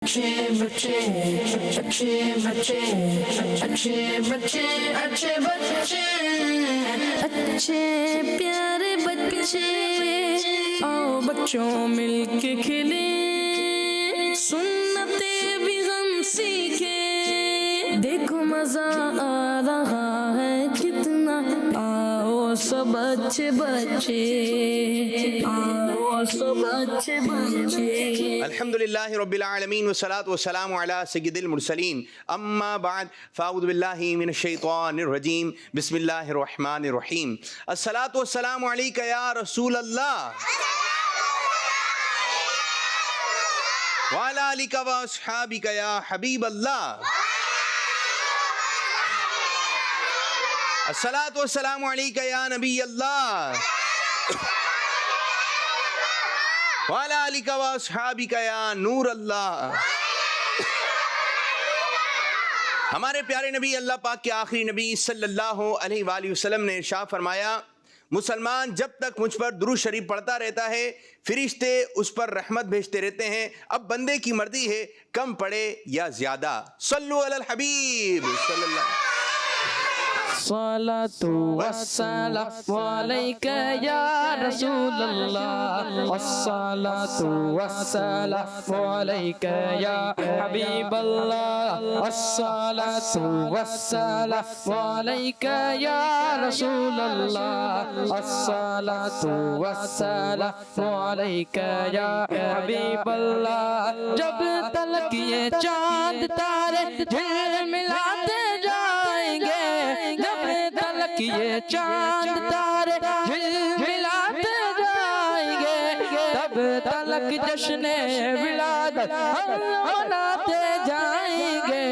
अच्छे बच्चे अच्छे बच्चे अच्छे बच्चे अच्छे बच्चे अच्छे प्यारे बच्चे आओ बच्चों मिलके खेले सुन्नते भी हम सीखे देखो मजा आ रहा है कितना आओ सब अच्छे बच्चे आओ सब अच्छे बच्चे। अल्हम्दुलिल्लाहि रब्बिल आलमीन वस्सलातु वस्सलामु अला सय्यिदिल मुरसलीन अम्मा बाद फ़अऊज़ु बिल्लाहि मिनश शैतानिर रजीम बिस्मिल्लाहिर रहमानिर रहीम अस्सलातु वस्सलामु अलैका या रसूल अल्लाह व अला आलिका व अस्हाबिका या हबीब अल्लाह अस्सलातु वस्सलामु अलैका या नबी अल्लाह वाला अलिका व अस्हाबिका या नूर अल्लाह। हमारे प्यारे नबी अल्लाह पाक के आखिरी नबी सल्लल्लाहु अलैहि वसल्लम ने इरशाद फरमाया, मुसलमान जब तक मुझ पर दुरूद शरीफ पढ़ता रहता है फिरिश्ते उस पर रहमत भेजते रहते हैं। अब बंदे की मर्जी है कम पढ़े या ज्यादा। सल्लु अलल हबीब सल्लल्लाहु सलातु वस्सलामु अलैका या रसूल अल्लाह अस्सलातु वस्सलामु अलैका या हबीब अल्लाह अस्सलातु वस्सलामु अलैका या रसूल अल्लाह अस्सलातु वस्सलामु अलैका या हबीब अल्लाह। जब तलक ये चांद तारे झिलमिलाते जाएंगे जब तलक ये चांद तारे झिलमिलाते जाएंगे तब तलक जश्न विलादत हम मनाते जाएंगे।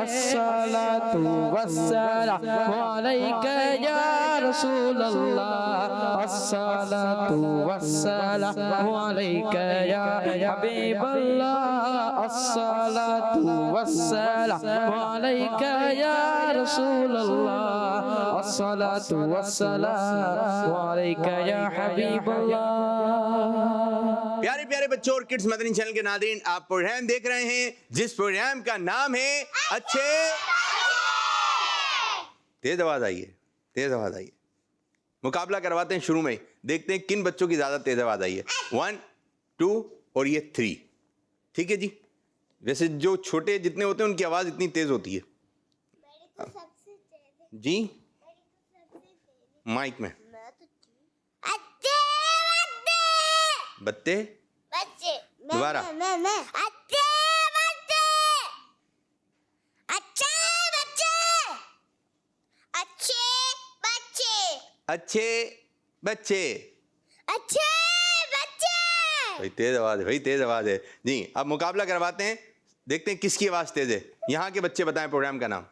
अस्सलातु वस्सलामु अलैका या रसूल अल्लाह अस्सलातु वस्सलामु अलैका या हबीब अल्लाह अस्सलातु वस्सलामु अलैका या रसूल अल्लाह अस्सलातु वस्सलामु अलैका या हबीब अल्लाह। प्यारे प्यारे बच्चों और किड्स मदनी चैनल के नाज़रीन, आप प्रोग्राम देख रहे हैं जिस प्रोग्राम का नाम है अच्छे। तेज आवाज आई है, तेज आवाज आई है। मुकाबला करवाते हैं शुरू में, देखते हैं किन बच्चों की ज्यादा तेज आवाज आई है। 1 2 और ये 3, ठीक है जी। वैसे जो छोटे जितने होते हैं उनकी आवाज इतनी तेज होती है जी। माइक में बत्ते बच्चे दोबारा अच्छे बच्चे अच्छे बच्चे अच्छे बच्चे अच्छे बच्चे। अच्छे बच्चे। भाई तेज आवाज है, भाई तेज आवाज है जी। अब मुकाबला करवाते हैं, देखते हैं किसकी आवाज तेज है। यहाँ के बच्चे बताएं प्रोग्राम का नाम।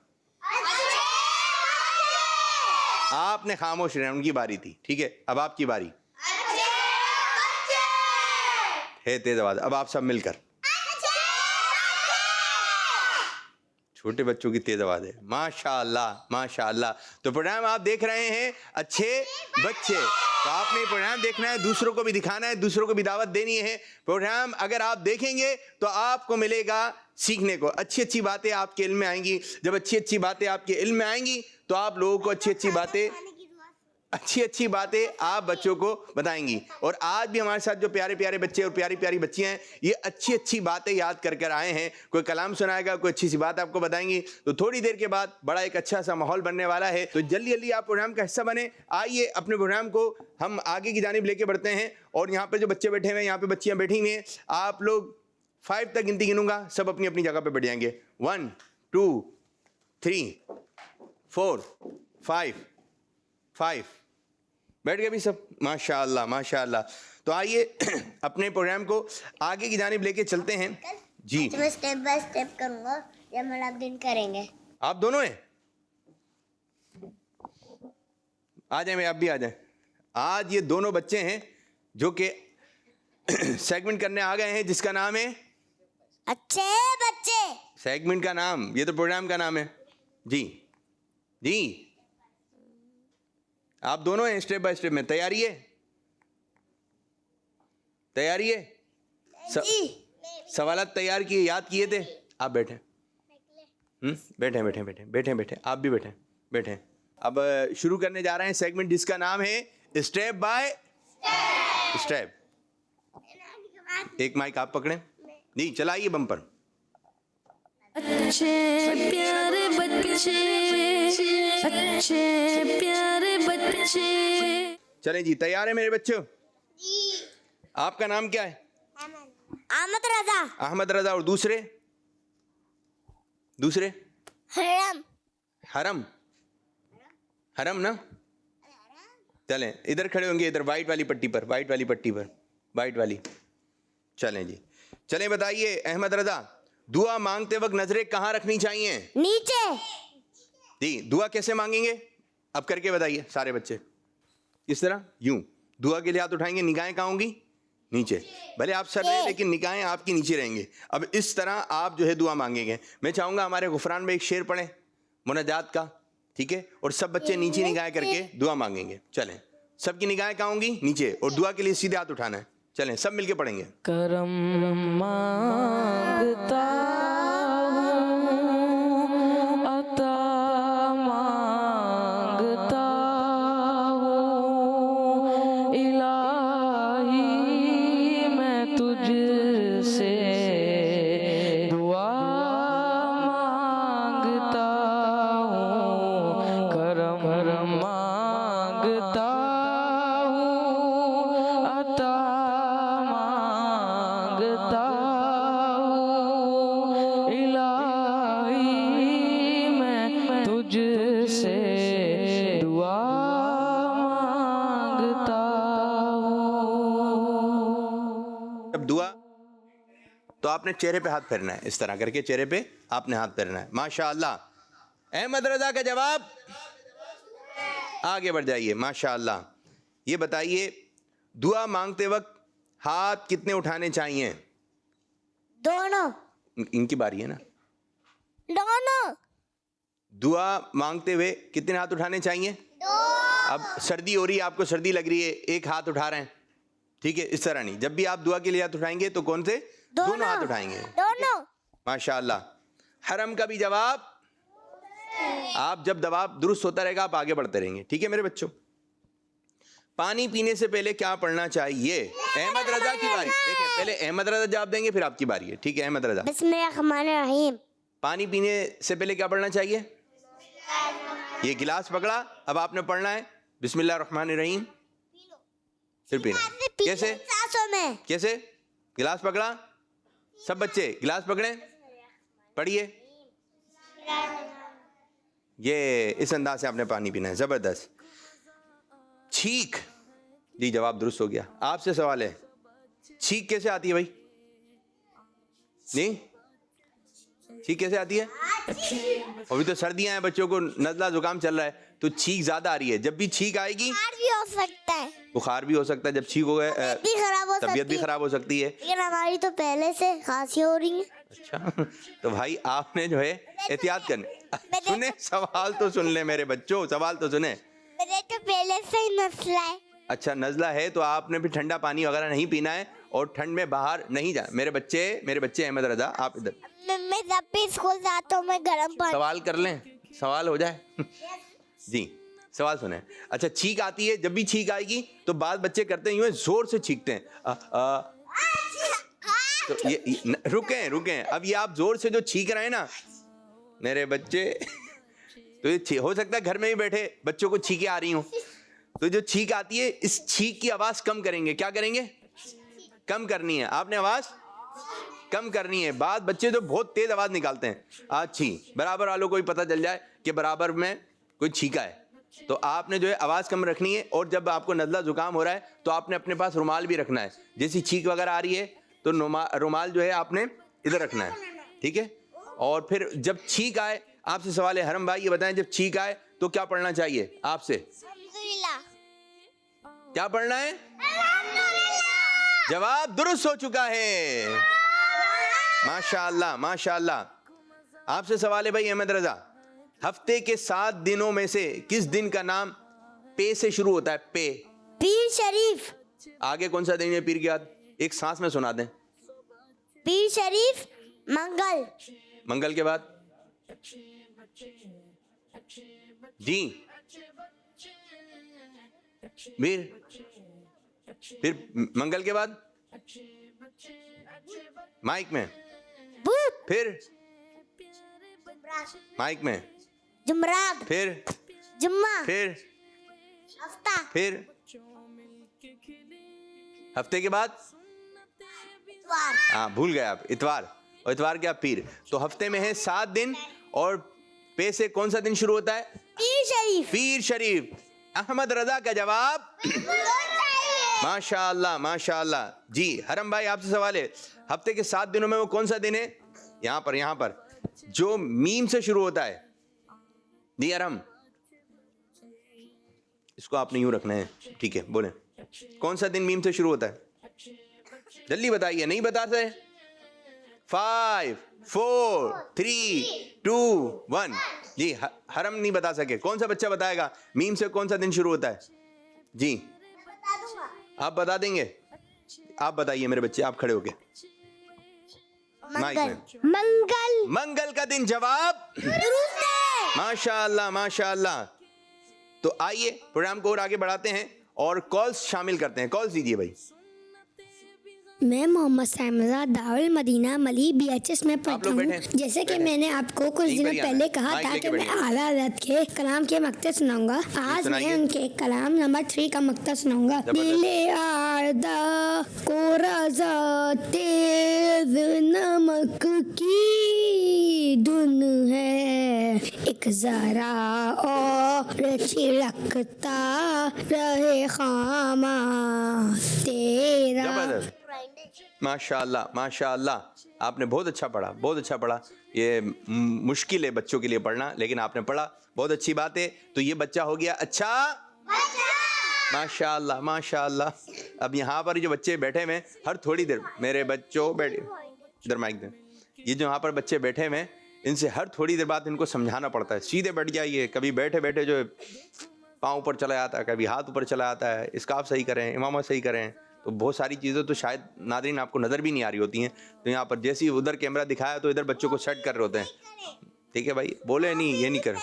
आपने खामोश रहना, उनकी बारी थी, ठीक है। अब आपकी बारी है तेज आवाज। अब आप सब मिलकर, छोटे बच्चों की तेज आवाज है। माशाअल्लाह माशाअल्लाह। तो प्रोग्राम आप देख रहे हैं अच्छे बच्चे, तो आपने प्रोग्राम देखना है, दूसरों को भी दिखाना है, दूसरों को भी दावत देनी है। प्रोग्राम अगर आप देखेंगे तो आपको मिलेगा सीखने को, अच्छी अच्छी बातें आपके इल्म में आएंगी। जब अच्छी अच्छी बातें आपके इल्म में आएंगी तो आप लोगों को अच्छी अच्छी बातें आप बच्चों को बताएंगी। और आज भी हमारे साथ जो प्यारे प्यारे बच्चे और प्यारी प्यारी बच्चियां हैं, ये अच्छी अच्छी बातें याद कर कर आए हैं। कोई कलाम सुनाएगा, कोई अच्छी सी बात आपको बताएंगी। तो थोड़ी देर के बाद बड़ा एक अच्छा सा माहौल बनने वाला है। तो जल्दी जल्दी आप प्रोग्राम का हिस्सा बने। आइए अपने प्रोग्राम को हम आगे की जानिब लेके बढ़ते हैं। और यहाँ पे जो बच्चे बैठे हुए हैं, यहाँ पे बच्चियाँ बैठी हुई हैं, आप लोग 5 तक गिनती गिनूंगा, सब अपनी अपनी जगह पे बैठ जाएंगे। 1 2 3 4 5 बैठ गए भी सब। माशाअल्लाह माशाअल्लाह। तो आइए अपने प्रोग्राम को आगे की जानिब लेके चलते हैं जी। मैं स्टेप बाय स्टेप करूंगा, जमल आप दिन करेंगे। आप दोनों हैं, आ जाए, आप भी आ जाए। आज ये दोनों बच्चे हैं जो कि सेगमेंट करने आ गए हैं, जिसका नाम है अच्छे बच्चे। सेगमेंट का नाम, ये तो प्रोग्राम का नाम है जी जी। आप दोनों हैं स्टेप बाय स्टेप में। तैयारी है, तैयारी है जी। सवालात तैयार किए, याद किए थे? आप बैठे, बैठे बैठे बैठे बैठे बैठे, आप भी बैठे बैठे। अब शुरू करने जा रहे हैं सेगमेंट जिसका नाम है स्टेप बाय स्टेप। एक माइक आप पकड़े जी, चलाइए बम्पर। अच्छे प्यारे बच्चे, अच्छे प्यारे बच्चे। चलें जी, तैयार है मेरे बच्चों? आपका नाम क्या है? अहमद रजा। अहमद रजा। और दूसरे? दूसरे? हरम। हरम। हरम ना? चलें, इधर खड़े होंगे, इधर वाइट वाली पट्टी पर, वाइट वाली पट्टी पर, वाइट वाली। चलें जी, चलें बताइए अहमद रजा, दुआ मांगते वक्त नजरें कहाँ रखनी चाहिए? नीचे। जी, दुआ कैसे मांगेंगे अब करके बताइए सारे बच्चे। इस तरह, यूं दुआ के लिए हाथ उठाएंगे, निगाहें कहाँ होंगी? नीचे। भले आप सर रहे लेकिन निगाहें आपकी नीचे रहेंगे। अब इस तरह आप जो है दुआ मांगेंगे। मैं चाहूंगा हमारे गुफरान में एक शेर पढ़ें मुनाजात का, ठीक है? और सब बच्चे नीचे निगाहें करके दुआ मांगेंगे। चलें, सबकी निगाहें कहाँ होंगी? नीचे। और दुआ के लिए सीधे हाथ उठाना है। चलें, सब मिलके पढ़ेंगे। करम मांगता हूँ, अता मांगता हूँ, इलाही मैं तुझसे दुआ मांगता हूँ, करम मांगता हूँ, अता मांगता हूँ, इलाही मैं तुझसे दुआ मांगता हूँ। अब दुआ तो आपने चेहरे पे हाथ फेरना है, इस तरह करके चेहरे पे आपने हाथ फेरना है। माशाअल्लाह। अहमद रजा का जवाब, आगे बढ़ जाइए। माशाअल्लाह। ये बताइए दुआ मांगते वक्त हाथ कितने उठाने चाहिए? दोनों। इनकी बारी है ना। दोनों। दुआ मांगते हुए कितने हाथ उठाने चाहिए? अब सर्दी हो रही है, आपको सर्दी लग रही है, एक हाथ उठा रहे हैं, ठीक है? इस तरह नहीं, जब भी आप दुआ के लिए हाथ उठाएंगे तो कौन से? दोनों हाथ उठाएंगे। दोनों। माशाअल्लाह। हरम का भी जवाब, आप जब जवाब दुरुस्त होता रहेगा आप आगे बढ़ते रहेंगे, ठीक है मेरे बच्चों? पानी पीने से पहले क्या पढ़ना चाहिए? अहमद रजा की बारी। देखें, पहले अहमद रजा जवाब देंगे, फिर आपकी बारी है, ठीक है? अहमद रजा, बिस्मिल्लाहिर्रहमानिर्रहीम। पानी पीने से पहले क्या पढ़ना चाहिए? ये गिलास पकड़ा, अब आपने पढ़ना है बिस्मिल्लाहिर्रहमानिर्रहीम, फिर पीना। कैसे? सांसों में। कैसे? गिलास पकड़ा, सब बच्चे गिलास पकड़े, पढ़िए। ये इस अंदाज से आपने पानी पीना है, जबरदस्त। छींक, जी जवाब दुरुस्त हो गया। आपसे सवाल है, छींक कैसे आती है भाई? नहीं, छींक कैसे आती है? अभी तो सर्दियां हैं, बच्चों को नजला जुकाम चल रहा है, तो छींक ज्यादा आ रही है। जब भी छींक आएगी, बुखार भी हो सकता है। बुखार भी हो सकता है, जब छींक हो गए तबीयत भी खराब हो सकती है। लेकिन हमारी तो पहले से खांसी हो रही है। अच्छा, तो भाई आपने जो है एहतियात करने। सुने, सवाल तो सुन ले मेरे बच्चों, सवाल तो सुने। मेरे तो पहले से ही नस्ला है। अच्छा, नज़ला है तो आपने भी ठंडा पानी वगैरह नहीं पीना है और ठंड में बाहर नहीं जाना। मेरे बच्चे अहमद रजा, आप इधर। मैं जब भी स्कूल जाता हूँ मैं गर्म पानी। सवाल कर लें, सवाल हो जाए। जी, सवाल सुने। अच्छा, छींक आती है, जब भी छींक आएगी तो बाद बच्चे करते हैं यूं, जोर से छींकते हैं। तो ये रुकें, अब ये आप जोर से जो छींक रहे हैं ना मेरे बच्चे, तो ये हो सकता है घर में ही बैठे बच्चों को छींकें आ रही हूं, तो जो छींक आती है, इस छींक की आवाज कम करेंगे। क्या करेंगे? कम करनी है, आपने आवाज कम करनी है। बाद बच्चे जो बहुत तेज आवाज निकालते हैं, आज छी, बराबर वालों को भी पता चल जाए कि बराबर में कोई छींका है, तो आपने जो है आवाज कम रखनी है। और जब आपको नज़ला जुकाम हो रहा है तो आपने अपने पास रुमाल भी रखना है। जैसी छींक वगैरह आ रही है तो रुमाल जो है आपने इधर रखना है, ठीक है? और फिर जब छींक आए, आपसे सवाल है हरम भाई, ये बताएं जब छींक आए तो क्या पढ़ना चाहिए आपसे? क्या पढ़ना है? जवाब दुरुस्त हो चुका है। माशाअल्लाह, माशाअल्लाह। आपसे सवाल है भाई अहमद रजा, हफ्ते के 7 दिनों में से किस दिन का नाम पे से शुरू होता है? पे। पीर शरीफ। आगे कौन सा दिन है पीर के बाद? एक सांस में सुना दें। पीर शरीफ मंगल। मंगल के बाद जी फिर मंगल के बाद माइक में, बुध। फिर माइक में, जुमरात। फिर जुम्मा। फिर हफ्ता। फिर हफ्ते के बाद इतवार। हाँ भूल गए आप, इतवार। और इतवार क्या? पीर। तो हफ्ते में है 7 दिन और पे से कौन सा दिन शुरू होता है? पीर शरीफ। पीर शरीफ। अहमद रजा का जवाब माशाअल्लाह माशाअल्लाह। जी हरम भाई आपसे सवाल है, हफ्ते के 7 दिनों में वो कौन सा दिन है? यहाँ पर जो मीम से शुरू होता है। जी हरम, इसको आपने यूं रखना है, ठीक है? बोले कौन सा दिन मीम से शुरू होता है? जल्दी बताइए, नहीं बता रहे? 5 4 3 2 1। जी हरम नहीं बता सके, कौन सा बच्चा बताएगा मीम से कौन सा दिन शुरू होता है? जी आप बता देंगे? आप बताइए मेरे बच्चे, आप खड़े होके माइक मंगल। में। मंगल। मंगल का दिन, जवाब माशाअल्लाह माशाअल्लाह। तो आइए प्रोग्राम को और आगे बढ़ाते हैं और कॉल्स शामिल करते हैं। कॉल्स दीजिए भाई। मैं मोहम्मद सामजा दारुल मदीना मली BHS में पढ़ता लोग हूँ। बैठे। जैसे कि मैंने आपको कुछ यहीं दिनों पर ही आना पहले है। कहा माइक था लेके कि मैं बैठिए। आला हज़रत के कलाम के मकते सुनाऊंगा। आज सुनाइए। मैं उनके कलाम नंबर 3 का मकता सुनाऊंगा। जबरदस्त। दिले आर्दा को रज़ा तेज नमक की धुन है, एक जरा और छिड़कता रहे खामा तेरा। जबरदस्त, माशाअल्लाह माशाअल्लाह। आपने बहुत अच्छा पढ़ा, बहुत अच्छा पढ़ा। ये मुश्किल है बच्चों के लिए पढ़ना, लेकिन आपने पढ़ा, बहुत अच्छी बात है। तो ये बच्चा हो गया अच्छा माशाअल्लाह माशाअल्लाह। अब यहाँ पर जो बच्चे बैठे हुए हैं, हर थोड़ी देर मेरे बच्चों बैठे इधर माइक दें। ये जो यहाँ पर बच्चे बैठे हुए हैं, इनसे हर थोड़ी देर बाद इनको समझाना पड़ता है। सीधे बैठ जाइए, कभी बैठे बैठे जो पाँव ऊपर चला जाता है, कभी हाथ ऊपर चला जाता है। इसका आप सही करें, इमामत सही करें, तो बहुत सारी चीज़ें तो शायद नादरीन आपको नज़र भी नहीं आ रही होती हैं। तो यहाँ पर जैसे ही उधर कैमरा दिखाया तो इधर बच्चों को सेट कर रहे होते हैं। ठीक है भाई, बोले नहीं, ये नहीं करें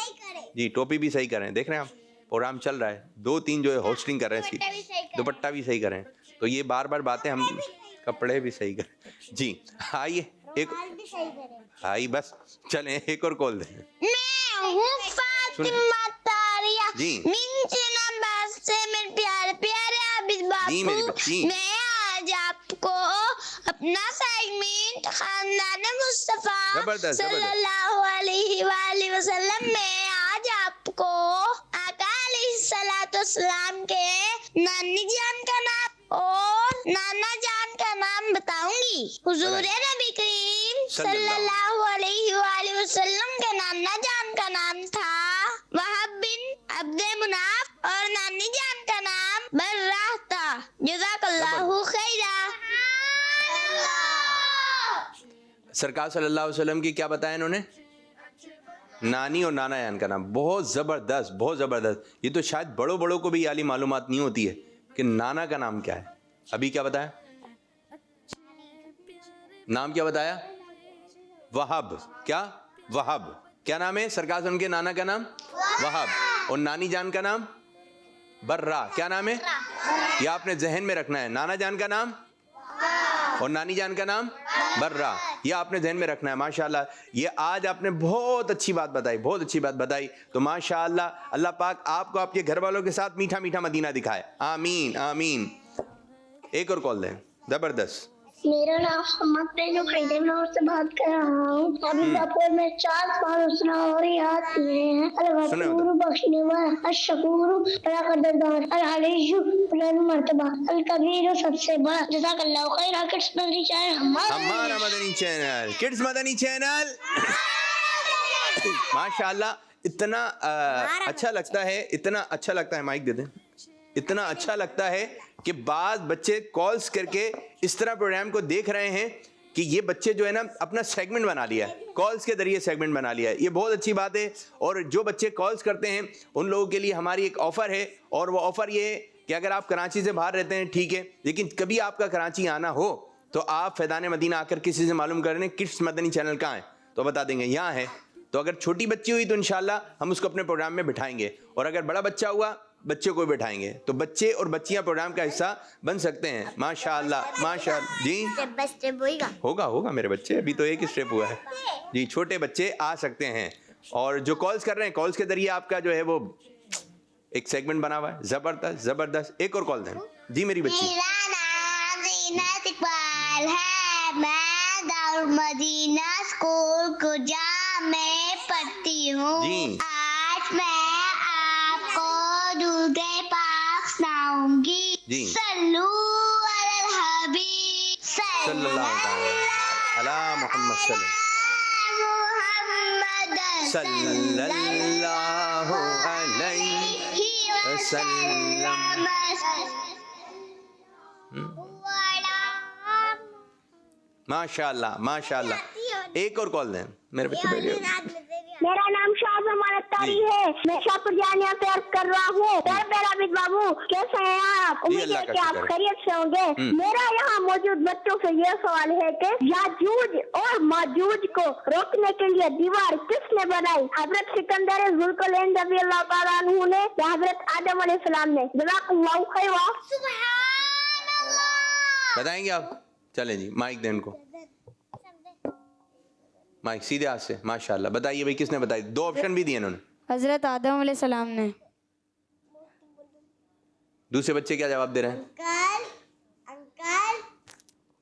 जी। टोपी भी सही करें, देख रहे हैं आप प्रोग्राम चल रहा है। 2-3 जो है होस्टिंग कर रहे हैं इसकी, दुपट्टा भी सही करें। तो ये बार बार बातें, हम कपड़े भी सही करें जी। आइए एक आई बस चलें, एक और कॉल दें। मैं हूँ फातिमा तारिया जी। मिंचना से मेरे प्यारे प्यारे आबिद बापू। जी मेरी बच्ची। मैं आज आपको अपना सेगमेंट खानदान मुस्तफा जबरदस्त, सल्लल्लाहु अलैहि वसल्लम में आज आपको आका अलैहिस्सलाम के नानी जान का नाम और नाना जान का नाम बताऊंगी। हुजूर नबी करीम सल्लल्लाहु अलैहि वसल्लम के नाना जान का नाम था वहाब बिन अब्दे मुनाफ और नानी जान का नाम बर्रा था। जज़ाकल्लाहु खैरा। सरकार सल्लल्लाहु अलैहि वसल्लम की क्या बताया इन्होंने? नानी और नाना जान का नाम। बहुत ज़बरदस्त, बहुत ज़बरदस्त। ये तो शायद बड़ों बड़ों को भी याली मालूमात नहीं होती है कि नाना का नाम क्या है। अभी क्या बताया? नाम क्या बताया? वहाब। क्या? वहाब। क्या नाम है सरकार से उनके नाना का नाम? वहाब। और नानी जान का नाम? बर्रा। क्या नाम है? ये आपने जहन में रखना है। नाना जान का नाम और नानी जान का नाम बर्रा। ये आपने ध्यान में रखना है। माशाल्लाह, ये आज आपने बहुत अच्छी बात बताई, बहुत अच्छी बात बताई। तो माशाल्लाह, अल्लाह पाक आपको आपके घर वालों के साथ मीठा मीठा मदीना दिखाए। आमीन आमीन। एक और कॉल दें। जबरदस्त। मेरा नाम मोहम्मद बेनो खरीदे, मैं उससे बात कर रहा हूँ। अभी आपको मैं 4 साल सुना और याद किए हैं। अल-गफूर बख्शने वाला, अश-शकूर बड़ा कदरदान, अल-हलीजु बुलंद मर्तबा, अल-कबीर सबसे बड़ा। जज़ाकल्लाहु खैर। किड्स मदनी चैनल हमारा Madani channel, kids Madani channel. माशाल्लाह, इतना अच्छा लगता है, इतना अच्छा लगता है। माइक दे दें। इतना अच्छा लगता है कि बाद बच्चे कॉल्स करके इस तरह प्रोग्राम को देख रहे हैं कि ये बच्चे जो है ना अपना सेगमेंट बना लिया है, कॉल्स के जरिए सेगमेंट बना लिया है। ये बहुत अच्छी बात है। और जो बच्चे कॉल्स करते हैं उन लोगों के लिए हमारी एक ऑफ़र है, और वो ऑफ़र ये है कि अगर आप कराची से बाहर रहते हैं ठीक है, लेकिन कभी आपका कराची आना हो तो आप फैज़ान मदीना आकर किसी से मालूम कर रहे हैं किड्स मदनी चैनल कहाँ है, तो बता देंगे यहाँ है। तो अगर छोटी बच्ची हुई तो इंशाल्लाह हम उसको अपने प्रोग्राम में बिठाएंगे, और अगर बड़ा बच्चा हुआ बच्चे को बिठाएंगे। तो बच्चे और बच्चियां प्रोग्राम का हिस्सा बन सकते हैं। माशाअल्लाह माशाअल्लाह जी, स्टेप बाय स्टेप होगा। होगा मेरे बच्चे, अभी तो एक ही स्टेप हुआ है जी। छोटे बच्चे आ सकते हैं, और जो कॉल्स कर रहे हैं कॉल्स के जरिए आपका जो है वो एक सेगमेंट बना हुआ है। जबरदस्त जबरदस्त। एक और कॉल दें जी मेरी बच्ची। मेरा नाम ज़ीनत इकबाल है, मैं दारुल मदीना स्कूल कुजा में पढ़ती हूँ जी। आज मैं आपको दूध पाक सुनाऊंगी जी। सल्लू अलल हबीब सल्लल्लाहु अला मुहम्मद सल्लल्लाहु अलैहि वसल्लम। माशाअल्लाह माशाअल्लाह। एक और कॉल दें मेरे बच्चे बैठे। मेरा नाम शाहजमान अत्तारी है, मैं शाहपुर जानिया से अर्ज कर रहा हूँ। प्यारा हामिद बाबू, कैसे हैं आप? जी, उम्मीद अल्लाह है का कि आप शुक्र है। खैरियत से होंगे। मेरा यहाँ मौजूद बच्चों से यह सवाल है कि याजूज और माजूज को रोकने के लिए दीवार किसने बनाई? हजरत सिकंदर जुल्करनैन रज़ी अल्लाह ताला अन्हु ने या हजरत आदम अलैहिस्सलाम ने? जज़ाकल्लाहु खैरा। बताएंगे आप? चलें जी, माइक दें इनको, माइक सीधे हाथ से। माशाल्लाह। बताइए भाई किसने बताई? दो ऑप्शन भी दिए इन्होंने। हजरत आदम अलैहिस्सलाम ने। दूसरे बच्चे क्या जवाब दे रहे हैं? अंकल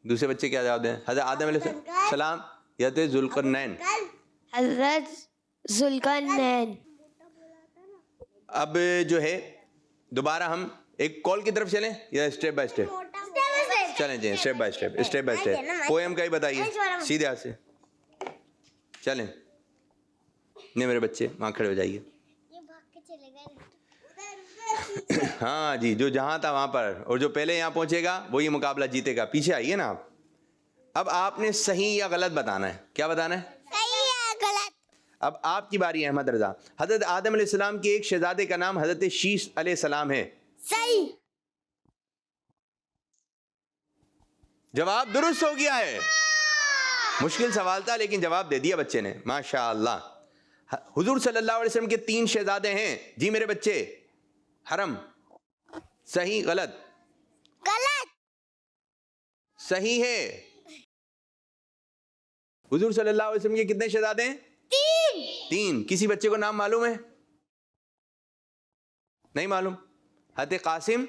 दूसरे बच्चे क्या जवाब दे रहे हैं? हजरत आदम अलैहिस्सलाम या थे जुल्करनैन? हजरत जुल्करनैन। अब जो है दोबारा हम एक कॉल की तरफ चलें या स्टेप बाय स्टेप? चलें जी, step by step, step by step. Poem का ही बताइए सीधे हाथ से। चलें नहीं मेरे बच्चे, वहाँ खड़े हो जाइए। हाँ जी, जो जहाँ था वहाँ पर, और जो पहले यहाँ पहुँचेगा वो ये मुकाबला जीतेगा। पीछे आइए ना आप। अब आपने सही या गलत बताना है। क्या बताना है? सही या गलत? अब आपकी बारी है अहमद रजा। हजरत आदम अलैहिस्सलाम के एक शहजादे का नाम हजरत शीश अलैहिस्सलाम है। सही। जवाब दुरुस्त हो गया है। मुश्किल सवाल था लेकिन जवाब दे दिया बच्चे ने, माशाअल्लाह। हुजूर सल्लल्लाहु अलैहि वसल्लम के 3 शहजादे हैं जी मेरे बच्चे। हरम। सही गलत? गलत। सही है। हुजूर सल्लल्लाहु अलैहि वसल्लम के कितने शहजादे हैं? 3। किसी बच्चे को नाम मालूम है? नहीं मालूम? हज़रत कासिम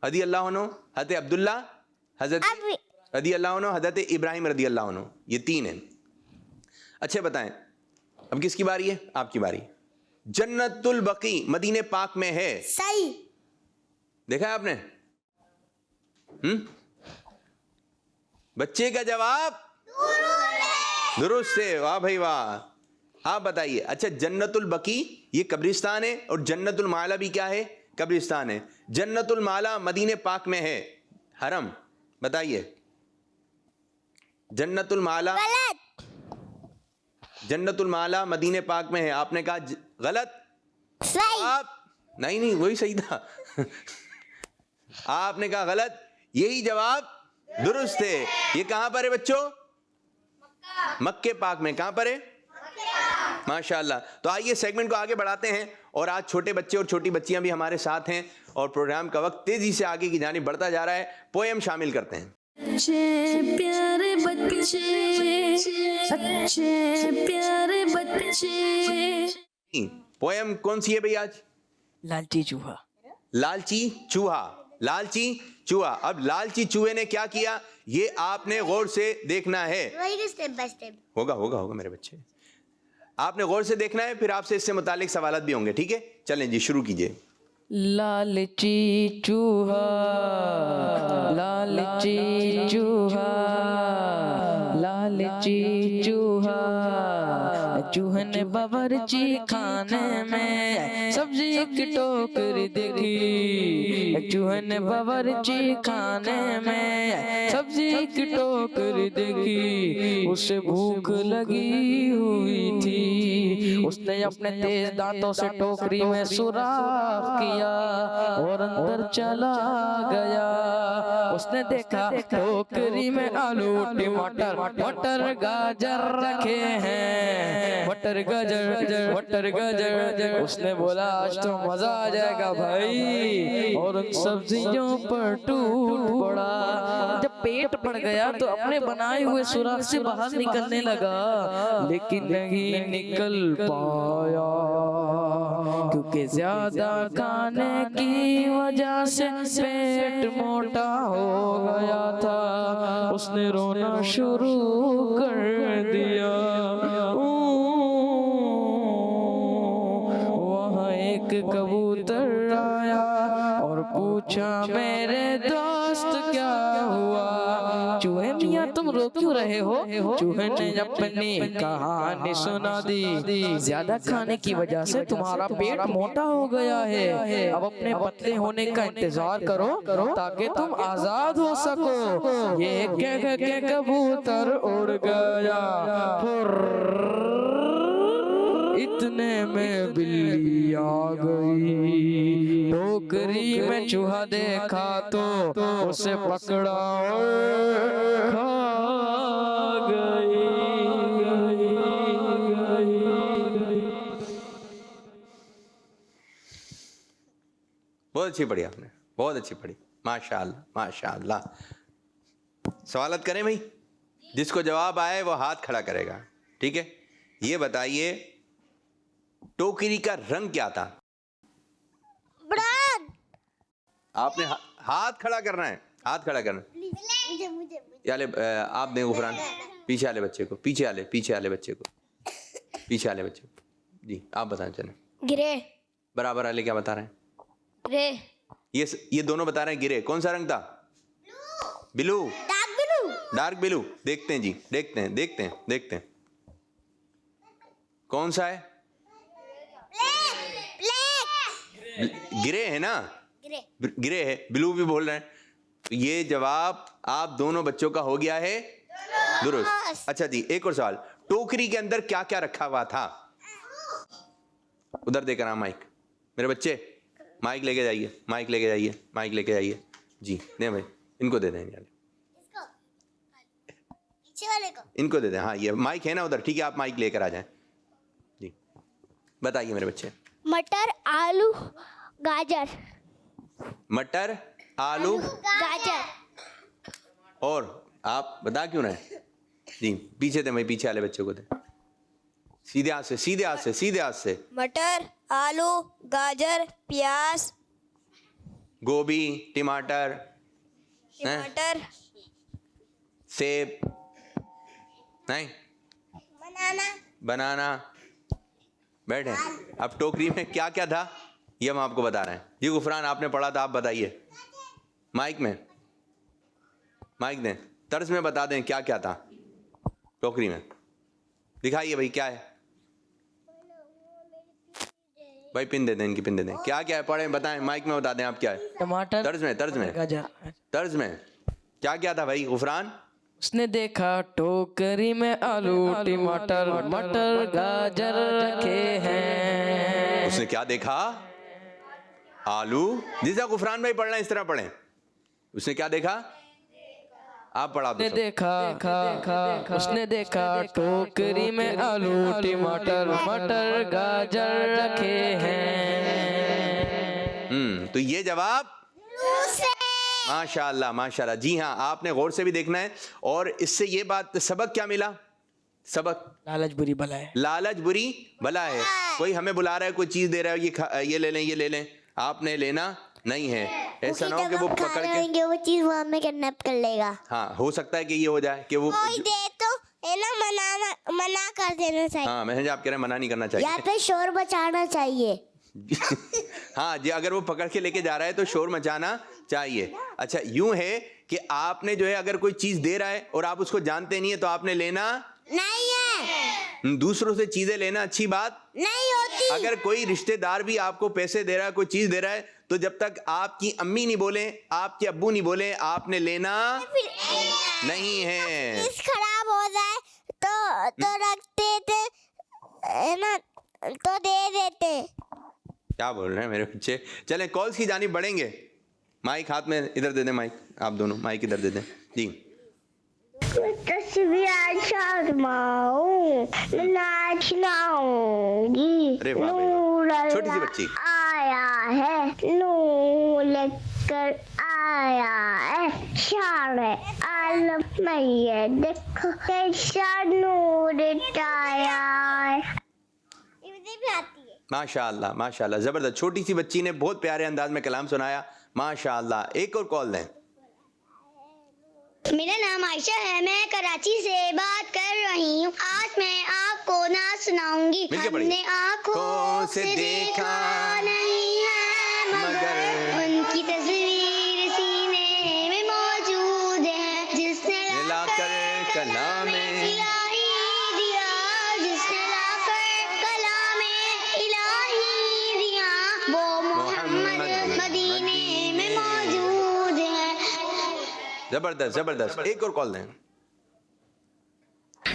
रज़ी अल्लाह अन्हु, हज़रत अब्दुल्ला, हज़रत रज़ी अल्लाह अन्हु, हज़रत इब्राहिम रज़ी अल्लाह अन्हु। ये 3 हैं। अच्छे बताएं, अब किसकी बारी है? आपकी बारी। जन्नतुल बकी मदीने पाक में है। सही। देखा है आपने? बच्चे का जवाब दुरुस्त है। वाह भाई वाह। आप बताइए। अच्छा, जन्नतुल बकी ये कब्रिस्तान है, और जन्नतुल माला भी क्या है? कब्रिस्तान है। जन्नतुल माला मदीने पाक में है। हरम। बताइए। जन्नतुल माला गलत। जन्नतुल माला मदीने पाक में है। आपने कहा गलत। सही। आप नहीं वही सही था। आपने कहा गलत। यही जवाब दुरुस्त है। ये कहां पर है बच्चों? मक्के पाक में। कहां पर है? माशाअल्लाह। तो आइए सेगमेंट को आगे बढ़ाते हैं, और आज छोटे बच्चे और छोटी बच्चियां भी हमारे साथ हैं, और प्रोग्राम का वक्त तेजी से आगे की जानिब बढ़ता जा रहा है। पोएम शामिल करते हैं। अच्छे प्यारे बच्चे, अच्छे प्यारे बच्चे। पोएम कौन सी है भाई आज? लालची चूहा। लालची चूहा। लालची चूहा। अब लालची चूहे ने क्या किया ये आपने गौर से देखना है। वही स्टेप बाय स्टेप। होगा मेरे बच्चे, आपने गौर से देखना है, फिर आपसे इससे मुतालिक सवालात भी होंगे। ठीक है, चलें जी, शुरू कीजिए। लालची चूहा, लालची चूहा, लालची चूहा, चूहन बावर्ची खाने में सब्जी की टोकरी देखी। चूहन बावर्ची खाने में सब्जी की टोकरी देखी। उसे भूख लगी हुई थी, उसने अपने तेज दांतों से टोकरी में सुराख किया और अंदर चला गया। उसने देखा टोकरी में आलू टमाटर मटर गाजर रखे हैं, मटर गाजर। उसने बोला आज तो मजा आ जाएगा भाई, और उन सब्जियों पर टूट पड़ा। जब पेट भर गया तो अपने बनाए हुए सुराख से बाहर निकलने लगा, लेकिन नहीं निकल पाया, क्योंकि ज्यादा खाने की वजह से पेट मोटा हो गया था। उसने रोना शुरू कर दिया। वहाँ एक कबूतर आया और पूछा मेरे दोस्त क्या हुआ? चूहे मियाँ तुम रो क्यों रहे हो? चूहे ने अपनी कहानी सुना दी। ज्यादा खाने की वजह से तुम्हारा पेट मोटा हो गया है, अब अपने पतले होने का इंतजार करो ताकि तुम आजाद हो सको। ये कह के कबूतर उड़ गया। इतने में बिल्ली आ गई। टोकरी में चूहा देखा तो उसे पकड़ा और खा गई। बहुत अच्छी पढ़ी आपने, बहुत अच्छी पढ़ी, माशाअल्लाह माशाअल्लाह। सवालत करें भाई, जिसको जवाब आए वो हाथ खड़ा करेगा, ठीक है। ये बताइए टोकरी का रंग क्या था? ब्राउन। आपने हाथ खड़ा करना है, हाथ खड़ा करना है। मुझे याले आप दें गुफरान, पीछे वाले बच्चे को, पीछे वाले बच्चे को, पीछे वाले बच्चे को। जी आप बताएं चलें। ग्रे। बराबर वाले क्या बता रहे हैं? ग्रे। ये दोनों बता रहे हैं गिरे। कौन सा रंग था? Blue. Dark blue. Dark blue. देखते हैं जी, देखते हैं कौन सा है? गिरे है ना? गिरे है, ब्लू भी बोल रहे हैं। तो ये जवाब आप दोनों बच्चों का हो गया है दुरुस्त। अच्छा जी, एक और सवाल। टोकरी के अंदर क्या क्या रखा हुआ था? उधर देकर आ माइक, मेरे बच्चे माइक लेके जाइए जी। दे भाई, इनको दे दें यार, पीछे वाले को इनको दे दें। हाँ ये माइक है ना उधर, ठीक है, आप माइक लेकर आ जाएं जी। बताइए मेरे बच्चे। मटर आलू गाजर। मटर आलू गाजर। और आप बता क्यों रहे जी? पीछे दे भाई, पीछे वाले बच्चे को दे। सीधे हाथ से। मटर आलू गाजर प्याज गोभी टमाटर सेब नहीं बनाना। बैठे। अब टोकरी में क्या क्या था ये हम आपको बता रहे हैं जी। गुफरान आपने पढ़ा था, आप बताइए माइक दें, तर्ज में बता दें क्या क्या था टोकरी में। दिखाइए भाई क्या है भाई, पिन दे दें, इनकी पिन दे दें। क्या क्या है पढ़े बताएं, माइक में बता दें आप क्या है। टमाटर। तर्ज में क्या क्या था भाई गुफरान? उसने देखा टोकरी में आलू टमाटर मटर गाजर रखे हैं। उसने क्या देखा? आलू। जिसे गुफरान भाई पढ़ना इस तरह पढ़ें। उसने क्या देखा? आप पढ़ा दो। उसने देखा टोकरी में आलू टमाटर मटर गाजर रखे हैं। तो ये जवाब माशाल्लाह जी हाँ, आपने गौर से भी देखना है। और इससे ये बात सबक क्या मिला? सबक लालच बुरी बला है। कोई हमें बुला रहा है, कोई चीज दे रहा है, ये ले लें, आपने लेना नहीं है। ऐसा ना हो कि वो पकड़ के वो चीज वो हमें किडनैप कर लेगा। हाँ हो सकता है कि ये हो जाए कि वो कोई दे तो है ना, मना कर देना चाहिए। हाँ मैंने आप कह रहे हैं मना नहीं करना चाहिए, यहाँ पे शोर बचाना चाहिए। हाँ जी, अगर वो पकड़ के लेके जा रहा है तो शोर मचाना चाहिए। अच्छा यूं है कि आपने जो है अगर कोई चीज दे रहा है और आप उसको जानते नहीं है तो आपने लेना नहीं है। दूसरों से चीजें लेना अच्छी बात नहीं होती। अगर कोई रिश्तेदार भी आपको पैसे दे रहा है, कोई चीज दे रहा है, तो जब तक आपकी अम्मी नहीं बोले, आपके अब्बू नहीं बोले, आपने लेना नहीं है। खराब हो जाए तो रखते थे है ना, तो दे देते। क्या बोल रहे हैं मेरे बच्चे। चलें कॉल्स की जानिब बढ़ेंगे। माइक हाथ में इधर दे दें, माइक आप दोनों माइक इधर दे दें जी। तस्वीर शर्माऊं नाचनाऊंगी। अरे वाह भाई नूर वाह। छोटी सी अल्लाह बच्ची। आया है, नूर लेकर आया है, शारे आलम में ये देखो कैसा नूर आया है। मुझे भी आती है। माशाअल्लाह माशाअल्लाह, जबरदस्त। छोटी सी बच्ची ने बहुत प्यारे अंदाज में कलाम सुनाया, माशाअल्लाह। एक और कॉल दें। मेरा नाम आयशा है, मैं कराची से बात कर रही हूँ। आज मैं आपको नाच सुनाऊंगी। मिलके पढ़िए। हमने आँखों से देखा नहीं है मगर उनकी तस्वीर सीने में मौजूद है। जिसने लाकर कलामे इलाही दिया, जिसने लाकर कलामे इलाही दिया, वो मोहम्मद मदीने में मौजूद है। जबरदस्त जबरदस्त। एक और कॉल दें।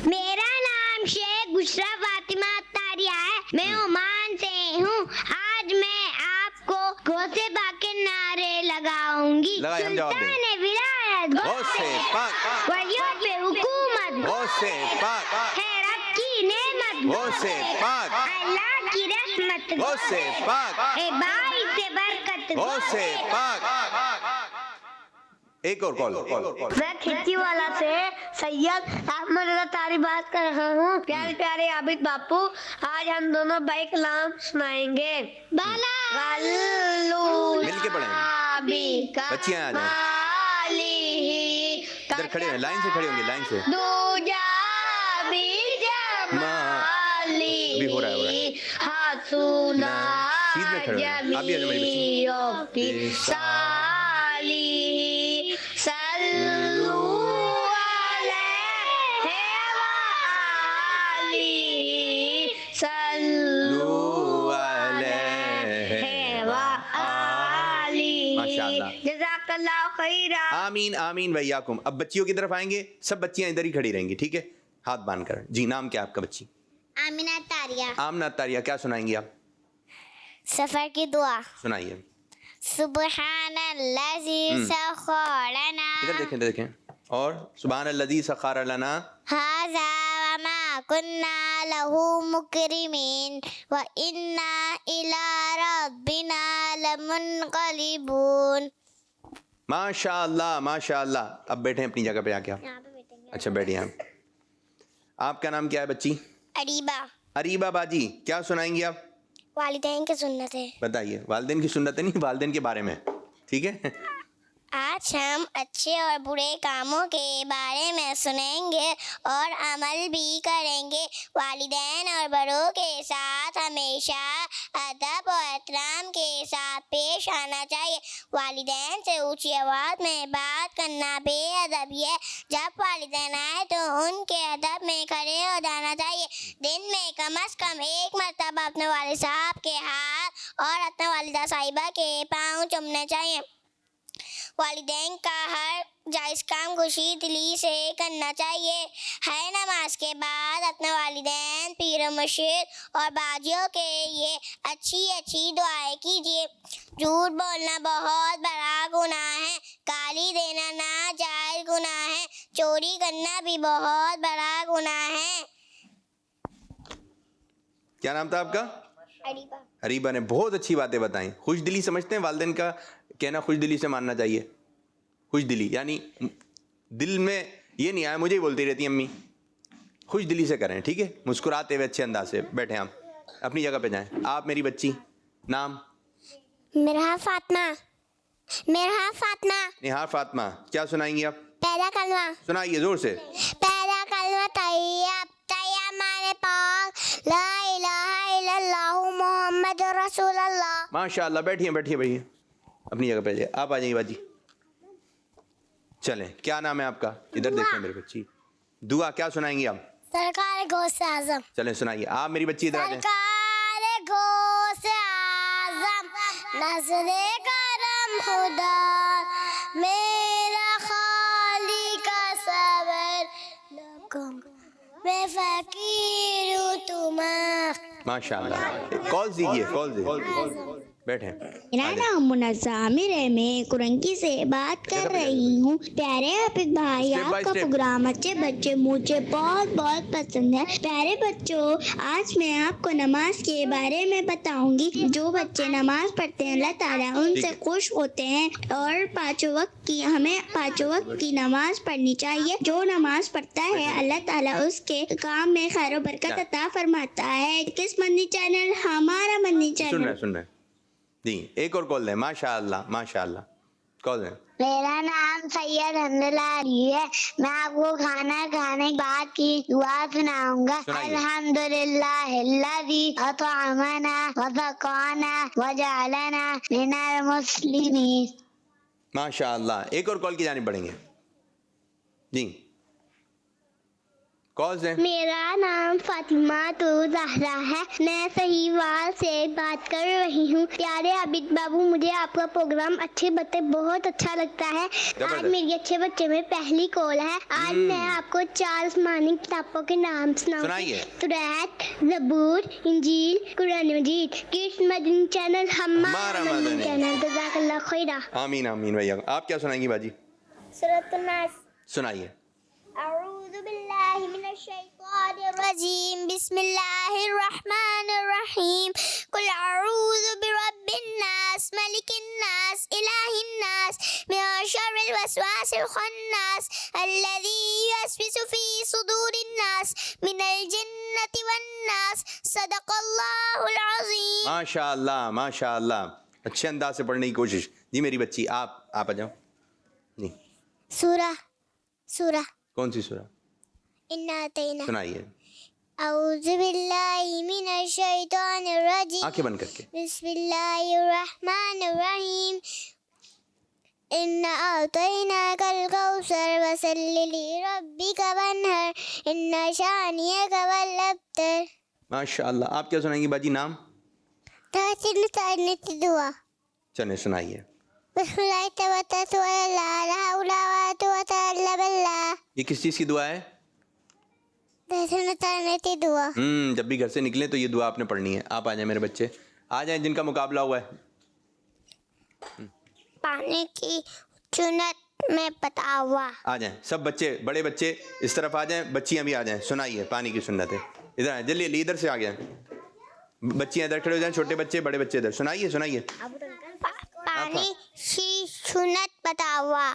मेरा नाम शेख बुशरा फातिमा तारिया है, मैं ओमान से हूँ। आज मैं आपको गौसे पाक के नारे लगाऊंगी। लगाए, हम जवाब दें। सुल्तान विलायत गौसे पाक, वलियों पे हुकूमत, गौसे पाक, है रब की नेमत, गौसे पाक, अल्लाह की रहमत, गौसे पाक, ए बाई से बरकत, गौसे पाक। एक और कॉल। मैं खिड़की वाला से सैयद अहमद रजा तारी बात कर रहा हूँ। प्यारे प्यारे आबिद बापू, आज हम दोनों भाई कलाम सुनाएंगे। मिलके पढ़ेंगे। बच्चियां आ जाएं। इधर खड़े हैं, लाइन से खड़े होंगे, लाइन से। अभी हो रहा है। सीध में खड़े हो। आप भी आ जाओ मेरी बच्ची। जज़ाकल्लाह खैरा। आमीन आमीन वैयाकुम। अब बच्चियों की तरफ आएंगे, सब बच्चियां इधर ही खड़ी रहेंगी, ठीक है, हाथ बांध कर जी। नाम क्या आपका बच्ची? आमिना तारिया। आमना तारिया, क्या सुनाएंगी आप? सफर की दुआ। सुनाइए। सुब्हानल्लाज़ी सख़रना, इधर देखें, इधर देखें। और सुब्हानल्लज़ी सख़र लना हाज़ा व मा कुन्ना लहू मुकरिमीन व इन्ना इला रब्बिना लमुनक़लिबून। माशाअल्लाह माशाअल्लाह। अब बैठे अपनी जगह पे आके आप। यहाँ पे बैठेंगे। अच्छा बैठिए आप। आपका नाम क्या है बच्ची? अरीबा। अरीबा बाजी, क्या सुनाएंगी आप? वालिदैन की सुन्नत है। बताइए। वालिदैन की सुन्नत नहीं, वालिदैन के बारे में, ठीक है। आज हम अच्छे और बुरे कामों के बारे में सुनेंगे और अमल भी करेंगे। वालिदैन और बड़ों के साथ हमेशा अदब और एहतराम के साथ पेश आना चाहिए। वालिदैन से ऊंची आवाज़ में बात करना बेअदबी है। जब वालिदैन आए तो उनके अदब में खड़े हो जाना चाहिए। दिन में कम से कम एक मरतबा अपने वालिद साहब के हाथ और अपने वालिदा साहिबा के पाँव चूमने चाहिए। वालिदैन का हर जायज़ काम खुशी दिली से करना चाहिए। हर नमाज के बाद अपने वालिदैन, पीर मुर्शिद और बाजियों के लिए अच्छी अच्छी दुआएं कीजिए। झूठ बोलना बहुत बड़ा गुनाह है। गाली देना नाजायज़ गुनाह है। चोरी करना भी बहुत बड़ा गुनाह है। क्या नाम था आपका? अरीबा। अरीबा ने बहुत अच्छी बातें बताई। खुश दिली समझते हैं वालिदैन का कहना, खुश दिली से मानना चाहिए। खुश दिली यानी दिल में ये नहीं आया, मुझे ही बोलती रहती अम्मी। खुश दिली से करें, ठीक है, मुस्कुराते हुए अच्छे अंदाज से। बैठे आप अपनी जगह पे जाएं। आप मेरी बच्ची, नाम? मिरहा फातिमा। मिरहा फातिमा। निहार फातिमा, क्या सुनाएंगी आप? पहला कलमा। सुनाइए जोर से। पहला कलमा तैयब। तैयब माने पाक, ला इलाहा इल्लल्लाहु मुहम्मदुर रसूलुल्लाह। माशाअल्लाह। बैठिए बैठिए बैठिए अपनी जगह पे। आप आ जाइए बाजी। चलें, क्या नाम है आपका? इधर देखें मेरी बच्ची। दुआ क्या सुनाएंगी आप? सरकार गौसे आजम। चलें सुनाइए। आप मेरी बच्ची इधर आ जाएं। सरकार गौसे आजम, नज़रे करम खुदा, मेरा खाली का सबर लकुम, मैं फकीर हूँ तुम माशाल्लाह। कॉल दीजिए, कॉल दीजिए, बैठे। मेरा नाम मुन्नज़ा आमिर है, मैं कुरंकी से बात कर रही हूँ। प्यारे हाफिज भाई, Step by आपका step। प्रोग्राम अच्छे बच्चे मुझे बहुत बहुत पसंद है। प्यारे बच्चों, आज मैं आपको नमाज के बारे में बताऊंगी। जो बच्चे नमाज पढ़ते हैं अल्लाह ताला उनसे खुश होते हैं और हमें पाँचों वक्त की नमाज पढ़नी चाहिए। जो नमाज पढ़ता है अल्लाह ताला उसके काम में खैर और बरकत अता फरमाता है। किस मदनी चैनल? हमारा मदनी चैनल। सुन रहे जी। एक और कॉल दें। माशाअल्लाह, माशाअल्लाह, कॉल दें। मेरा नाम सैयद हमदुल्ला अली है। मैं आपको खाना खाने के बाद की दुआ सुनाऊंगा। सुनाइए। अल्हम्दुलिल्लाहिल्लज़ी अतअमना व सक़ाना व जअलना मिनल मुस्लिमीन। माशाअल्लाह। एक और कॉल की जानी पड़ेंगे जी। कॉल दें। मेरा नाम फातिमा तो ज़हरा है, मैं सहीवाल से बात कर रही हूँ। प्यारे आबिद बाबू, मुझे आपका प्रोग्राम अच्छे बच्चे बहुत अच्छा लगता है। आज मेरी अच्छे बच्चे में पहली कॉल है। आज मैं आपको 4 आसमानी किताबों के नाम सुनाऊंगी। सुनाइए। तौरात, ज़बूर, इंजील, कुरान मजीद। किस मदनी चैनल? हमारा मदनी चैनल। जज़ाकल्लाह खैरा। आमीन आमीन भैया। आप क्या सुनाएंगी बाजी? सूरह नास। सुनाइए। अऊज़ु बिल्लाहि मिनश शैतानिर रजीम। बिस्मिल्लाहिर रहमानिर रहीम। कुल अऊज़ु बिरब्बिन नास, मलिकिन नास, इलाहिन नास, मिन शर्रिल वसवासिल खन्नास, अल्लज़ी युवस्विसु फी सुदूरिन नास, मिनल जिन्नति वन नास। सदक़ल्लाहुल अज़ीम। माशाअल्लाह, माशाअल्लाह। अच्छे अंदाज से पढ़ने की कोशिश। जी मेरी बच्ची, आप आ जाओ जी। सूरा कौन सी सूरा? इन्ना अतैना। सुनाइए। अऊज़ु बिल्लाहि मिनश शैतानिर रजीम। आंखें बंद करके। बिस्मिल्लाहिर रहमानिर रहीम। इन्ना अतैनाकल कौसर वसल्लि लिरब्बिका वन्हर, इन्ना शानियका वल अब्तर। माशाअल्लाह। आप क्या सुनाएंगी बाजी? नाम? तासिन तानित दुआ। चलिए सुनाइए। बिस्मिल्लाह तवक्कलतु अला ला हौला वला कुव्वता इल्ला बिल्लाह। ये किस चीज़ की दुआ है? तासिन तानित दुआ। जब भी घर से निकले तो ये दुआ आपने पढ़नी है। आप आ जाए मेरे बच्चे, आ जाए जिनका मुकाबला हुआ है। पानी की चुनत में पता हुआ। आ जाएं सब बच्चे, बड़े बच्चे इस तरफ आ जाएं, बच्चियां भी आ जाएं। सुनाइए पानी की सुन्नत है। इधर आए जल्दी, इधर से आ गए। बच्चियां इधर खड़े हो जाएं, छोटे बच्चे, बड़े बच्चे इधर। सुनाइए सुनाइए। पानी की सुन्नत पता हुआ।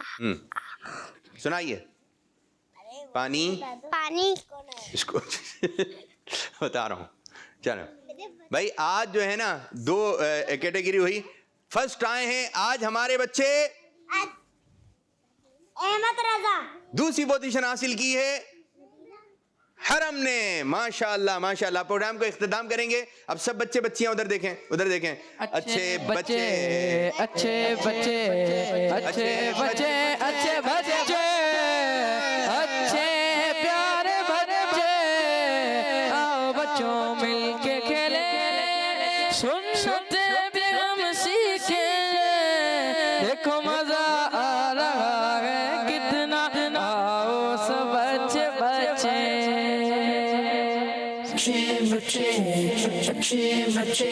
सुनाइए। पानी इसको बता रहा हूँ। चलो भाई, आज जो है ना 2 कैटेगरी हुई। फर्स्ट आए हैं आज हमारे बच्चे अहमद रजा। दूसरी पोजीशन हासिल की है हरम ने। माशाअल्लाह माशाअल्लाह। प्रोग्राम को इख्तिताम करेंगे। अब सब बच्चे बच्चियां उधर देखें, उधर देखें। अच्छे बच्चे, अच्छे बच्चे, अच्छे बच्चे, अच्छे बच्चे, अच्छे प्यारे बच्चे, आओ बच्चों मिलके खेले, सुन्नते भी हम सीखे। देखो मजा आ रहा है कितना, आओ सब बच्चे बच्चे। अच्छे बच्चे, अच्छे बच्चे,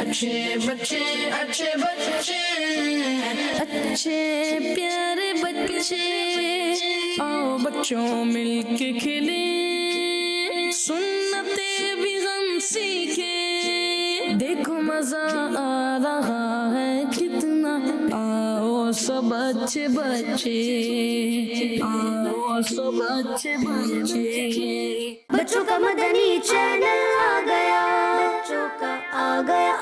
अच्छे बच्चे, अच्छे बच्चे, अच्छे प्यारे बच्चे, आओ बच्चों मिलके खेले, सुन्नते भी हम सीखे। देखो मजा आ रहा है कितना, आओ सब अच्छे बच्चे, आओ सब अच्छे बच्चे। बच्चों का मदनी चैनल आ गया, बच्चों का आ गया